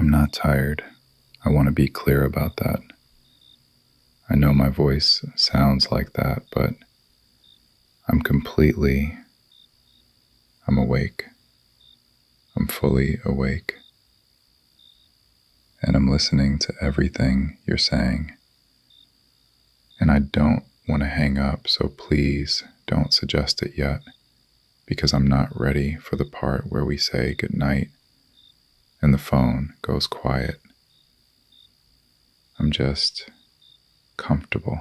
I'm not tired. I want to be clear about that. I know my voice sounds like that, but I'm completely, I'm awake. I'm fully awake. And I'm listening to everything you're saying. And I don't want to hang up, so please don't suggest it yet, because I'm not ready for the part where we say goodnight and the phone goes quiet. I'm just comfortable.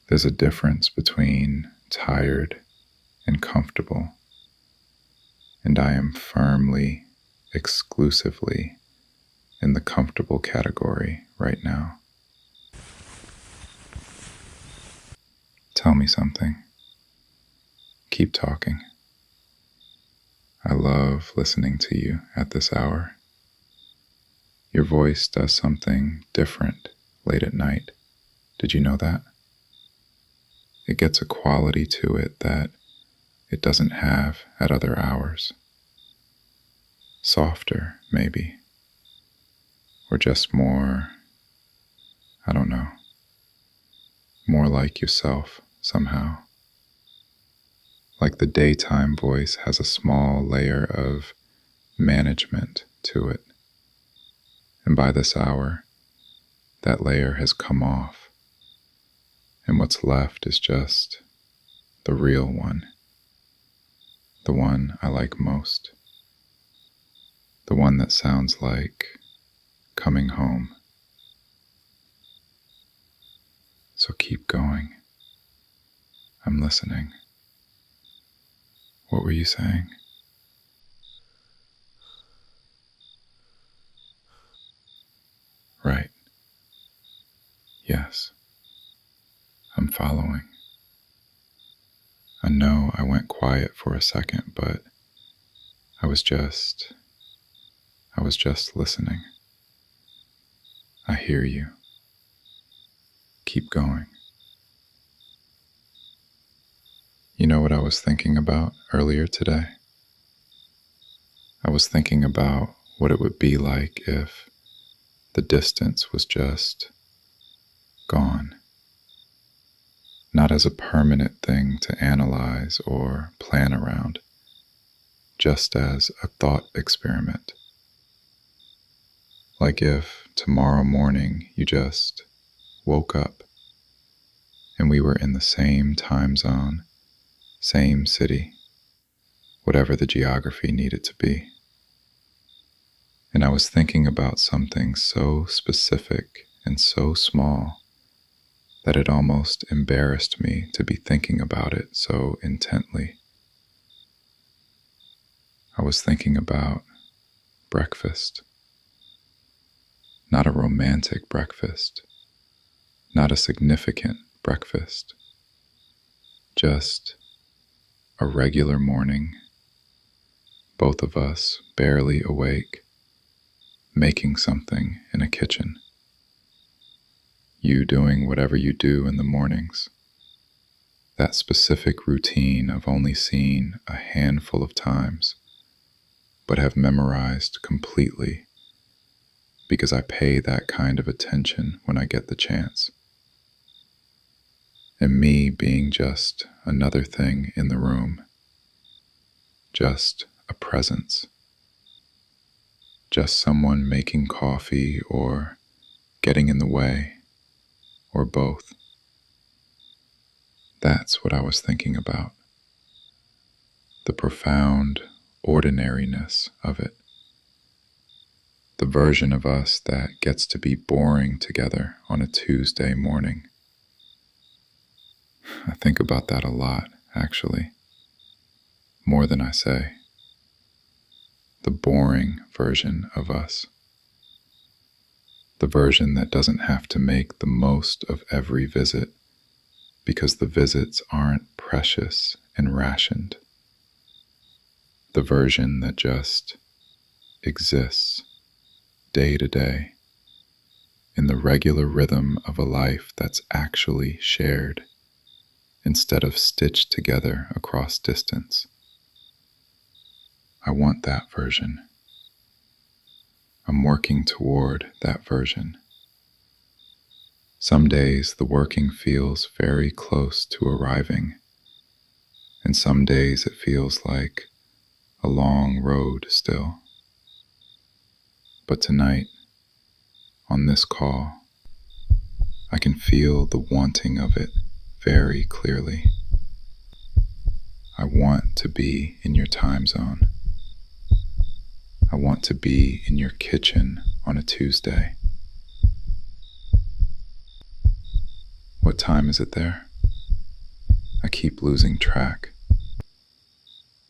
There's a difference between tired and comfortable, and I am firmly, exclusively in the comfortable category right now. Tell me something. Keep talking. I love listening to you at this hour. Your voice does something different late at night. Did you know that? It gets a quality to it that it doesn't have at other hours. Softer, maybe. Or just more, I don't know, more like yourself somehow. Like the daytime voice has a small layer of management to it. And by this hour, that layer has come off. And what's left is just the real one. The one I like most. The one that sounds like coming home. So keep going. I'm listening. What were you saying? Right. Yes. I'm following. I know I went quiet for a second, but I was just listening. I hear you. Keep going. You know what I was thinking about earlier today? I was thinking about what it would be like if the distance was just gone. Not as a permanent thing to analyze or plan around, just as a thought experiment. Like if tomorrow morning you just woke up and we were in the same time zone, same city, whatever the geography needed to be. And I was thinking about something so specific and so small that it almost embarrassed me to be thinking about it so intently. I was thinking about breakfast. Not a romantic breakfast, not a significant breakfast, just a regular morning, both of us barely awake, making something in a kitchen. You doing whatever you do in the mornings. That specific routine I've only seen a handful of times, but have memorized completely because I pay that kind of attention when I get the chance. And me being just another thing in the room, just a presence, just someone making coffee or getting in the way, or both. That's what I was thinking about. The profound ordinariness of it. The version of us that gets to be boring together on a Tuesday morning. I think about that a lot, actually. More than I say. The boring version of us. The version that doesn't have to make the most of every visit because the visits aren't precious and rationed. The version that just exists day to day in the regular rhythm of a life that's actually shared instead of stitched together across distance. I want that version. I'm working toward that version. Some days the working feels very close to arriving, and some days it feels like a long road still. But tonight, on this call, I can feel the wanting of it very clearly. I want to be in your time zone. I want to be in your kitchen on a Tuesday. What time is it there? I keep losing track.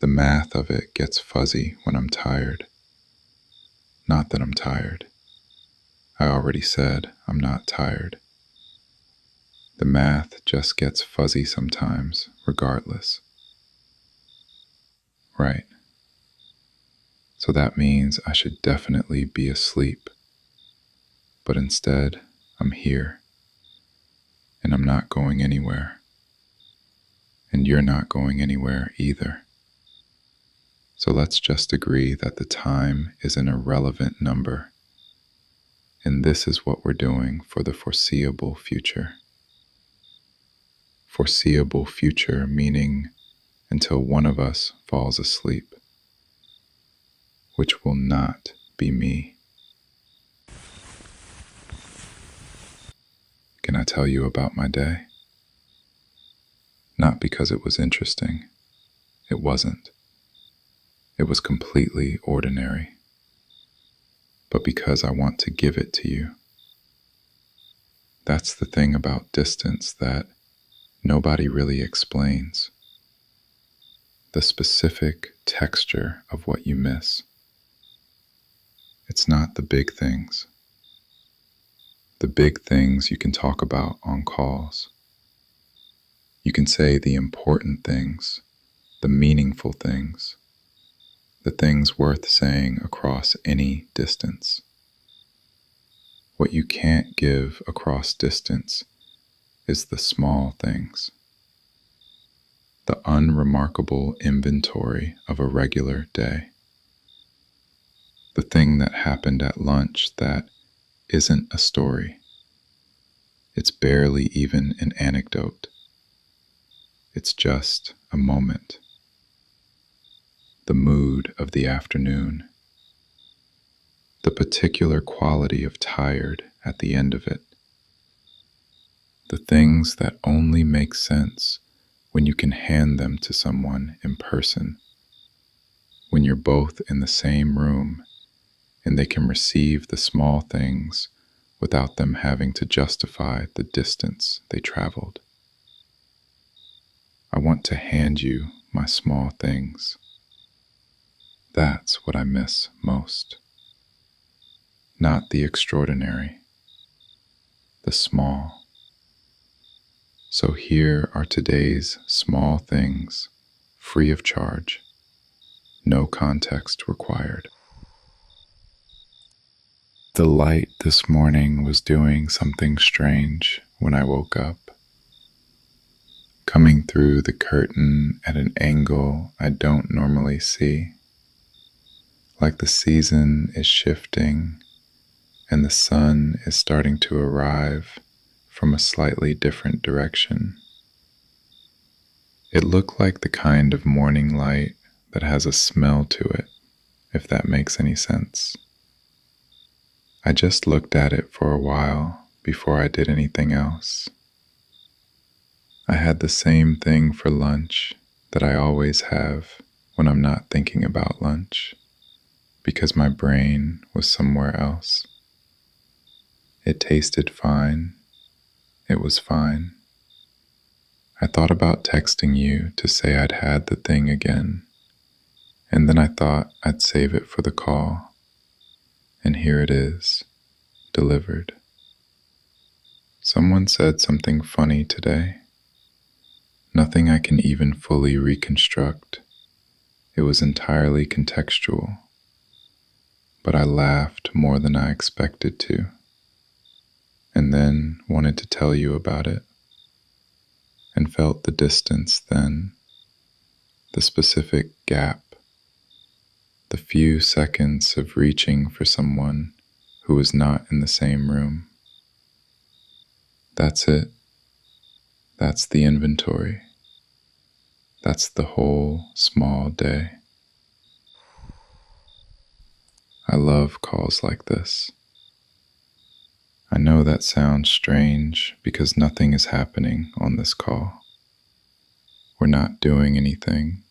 The math of it gets fuzzy when I'm tired. Not that I'm tired. I already said I'm not tired. The math just gets fuzzy sometimes, regardless. Right. So that means I should definitely be asleep. But instead, I'm here. And I'm not going anywhere. And you're not going anywhere either. So let's just agree that the time is an irrelevant number. And this is what we're doing for the foreseeable future. Foreseeable future meaning until one of us falls asleep, which will not be me. Can I tell you about my day? Not because it was interesting. It wasn't. It was completely ordinary. But because I want to give it to you. That's the thing about distance that nobody really explains. The specific texture of what you miss. It's not the big things. The big things you can talk about on calls. You can say the important things, the meaningful things, the things worth saying across any distance. What you can't give across distance is the small things. The unremarkable inventory of a regular day. The thing that happened at lunch that isn't a story. It's barely even an anecdote. It's just a moment. The mood of the afternoon. The particular quality of tired at the end of it. The things that only make sense when you can hand them to someone in person. When you're both in the same room and they can receive the small things without them having to justify the distance they traveled. I want to hand you my small things. That's what I miss most. Not the extraordinary, the small. So here are today's small things, free of charge, no context required. The light this morning was doing something strange when I woke up. Coming through the curtain at an angle I don't normally see. Like the season is shifting and the sun is starting to arrive from a slightly different direction. It looked like the kind of morning light that has a smell to it, if that makes any sense. I just looked at it for a while before I did anything else. I had the same thing for lunch that I always have when I'm not thinking about lunch, because my brain was somewhere else. It tasted fine. It was fine. I thought about texting you to say I'd had the thing again, and then I thought I'd save it for the call. And here it is, delivered. Someone said something funny today. Nothing I can even fully reconstruct. It was entirely contextual. But I laughed more than I expected to, and then wanted to tell you about it, and felt the distance then, the specific gap, the few seconds of reaching for someone who was not in the same room. That's it. That's the inventory. That's the whole small day. I love calls like this. I know that sounds strange because nothing is happening on this call. We're not doing anything.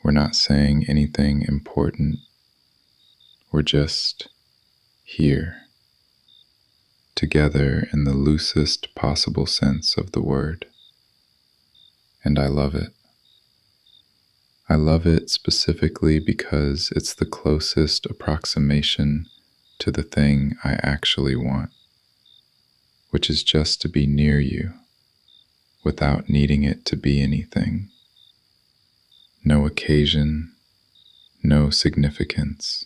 We're not saying anything important. We're just here, together in the loosest possible sense of the word. And I love it. I love it specifically because it's the closest approximation to the thing I actually want, which is just to be near you without needing it to be anything. No occasion, no significance,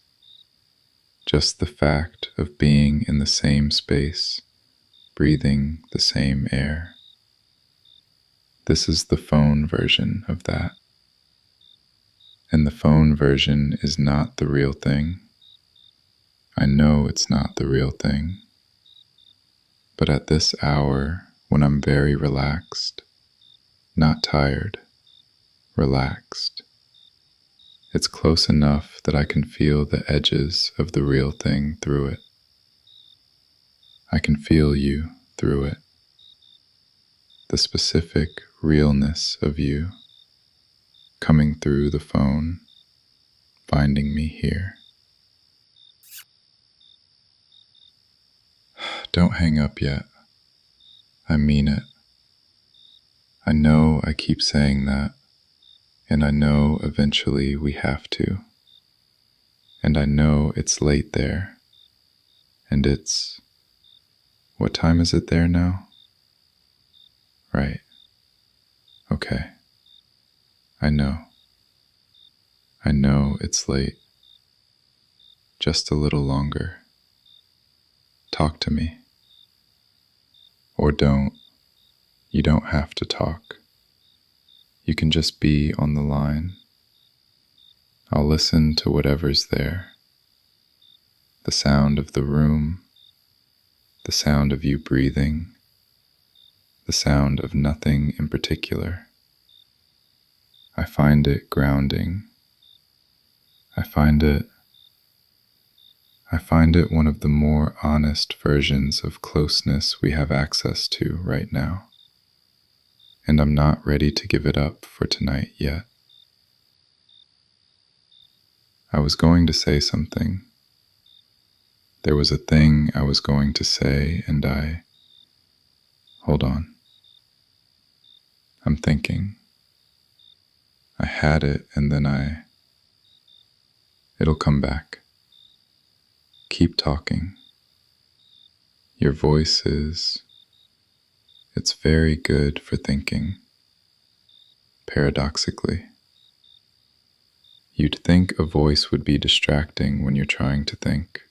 just the fact of being in the same space, breathing the same air. This is the phone version of that. And the phone version is not the real thing. I know it's not the real thing. But at this hour, when I'm very relaxed, not tired, relaxed, it's close enough that I can feel the edges of the real thing through it. I can feel you through it. The specific realness of you coming through the phone, finding me here. Don't hang up yet. I mean it. I know I keep saying that, and I know eventually we have to. And I know it's late there, and it's... What time is it there now? Right. Okay. I know. I know it's late. Just a little longer. Talk to me. Or don't. You don't have to talk. You can just be on the line. I'll listen to whatever's there. The sound of the room, the sound of you breathing, the sound of nothing in particular. I find it grounding. I find it one of the more honest versions of closeness we have access to right now. And I'm not ready to give it up for tonight yet. I was going to say something. There was a thing I was going to say, and hold on. I'm thinking. I had it, and then it'll come back. Keep talking. Your voice it's very good for thinking. Paradoxically. You'd think a voice would be distracting when you're trying to think,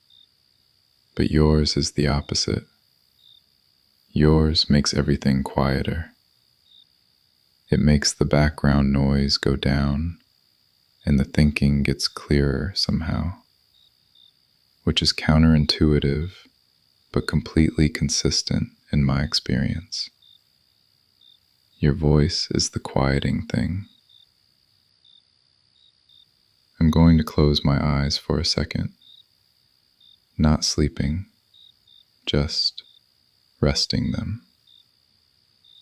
but yours is the opposite. Yours makes everything quieter. It makes the background noise go down, and the thinking gets clearer somehow, which is counterintuitive, but completely consistent in my experience. Your voice is the quieting thing. I'm going to close my eyes for a second. Not sleeping, just resting them.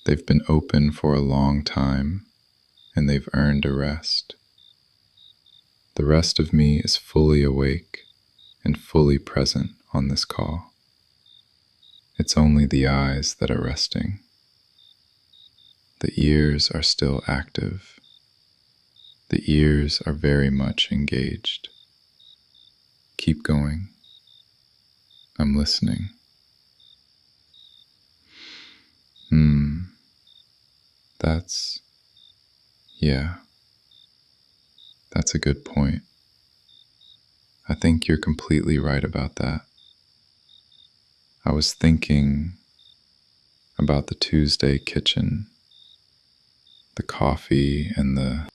They've been open for a long time, and they've earned a rest. The rest of me is fully awake and fully present on this call. It's only the eyes that are resting. The ears are still active. The ears are very much engaged. Keep going. I'm listening. That's a good point. I think you're completely right about that. I was thinking about the Tuesday kitchen, the coffee and the